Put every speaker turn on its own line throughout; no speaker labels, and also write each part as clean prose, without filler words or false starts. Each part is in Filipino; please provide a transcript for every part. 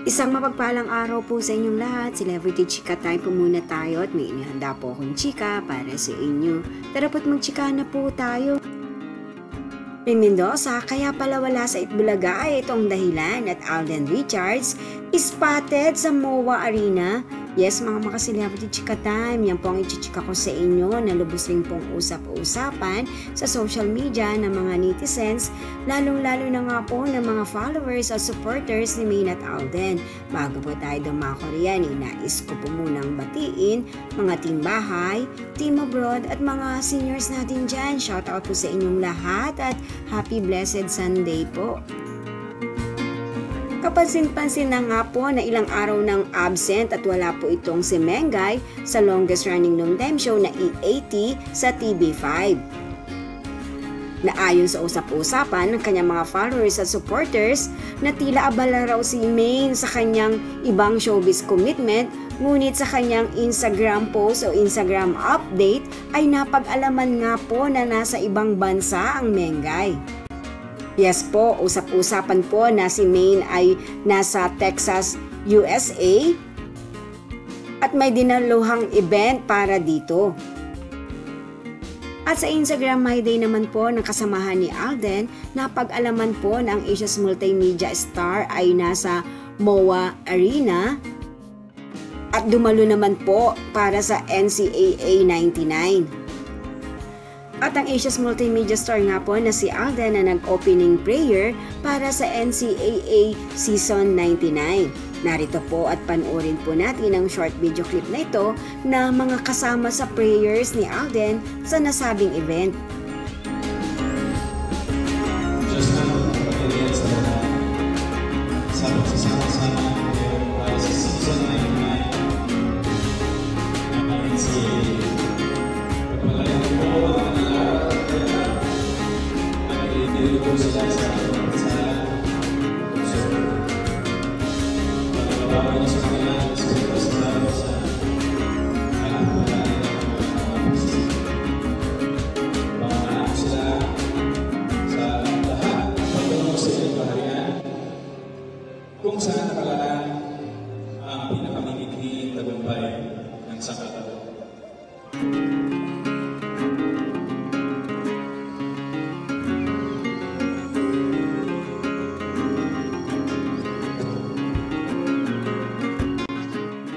Isang mapagpalang araw po sa inyong lahat. Celebrity Chika Time po muna tayo at may inihanda po akong chika para sa inyo. Tara po't magchika na po tayo. Rin Mendoza, kaya pala wala sa Itbulaga ay itong dahilan at Alden Richards spotted sa MOA Arena. Yes, mga celebrity chika time, yan po ang ichichika ko sa inyo na lubos rin pong usap-usapan sa social media ng mga netizens, lalong-lalo na nga po ng mga followers at supporters ni Maine at Alden. Bago po tayo dumako riyan, nais ko po munang batiin mga team bahay, team abroad at mga seniors natin dyan. Shoutout po sa inyong lahat at happy blessed Sunday po. Kapansin-pansin na nga po na ilang araw nang absent at wala po itong si Mengay sa longest running noontime show na E80 sa TV5. Na ayon sa usap-usapan ng kanyang mga followers at supporters na tila abala raw si Maine sa kanyang ibang showbiz commitment, ngunit sa kanyang Instagram post o Instagram update ay napag-alaman nga po na nasa ibang bansa ang Mengay. Yes po, usap-usapan po na si Maine ay nasa Texas, USA at may dinaluhang event para dito. At sa Instagram My Day naman po ng kasamahan ni Alden, napag-alaman po na ang Asia's multimedia star ay nasa MOA Arena at dumalo naman po para sa NCAA 99. At ang Asia's multimedia star nga po na si Alden na nag-opening prayer para sa NCAA Season 99. Narito po at panoorin po natin ang short video clip na ito na mga kasama sa prayers ni Alden sa nasabing event.
Kung saan nakalala ang pinakamimighi tagumpay ng sangkatao.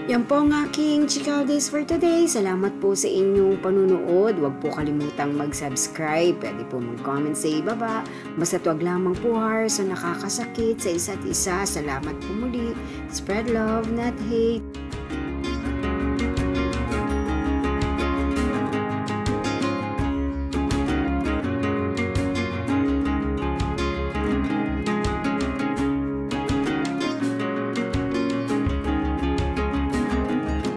Yan po ang aking Chika Days for today. Salamat po sa inyong panunood. Huwag po kalimutang mag-subscribe. Pwede po mag-comment sa ibaba. Basta't wag lamang po harsh o nakakasakit sa isa't isa. Salamat po muli. Spread love, not hate.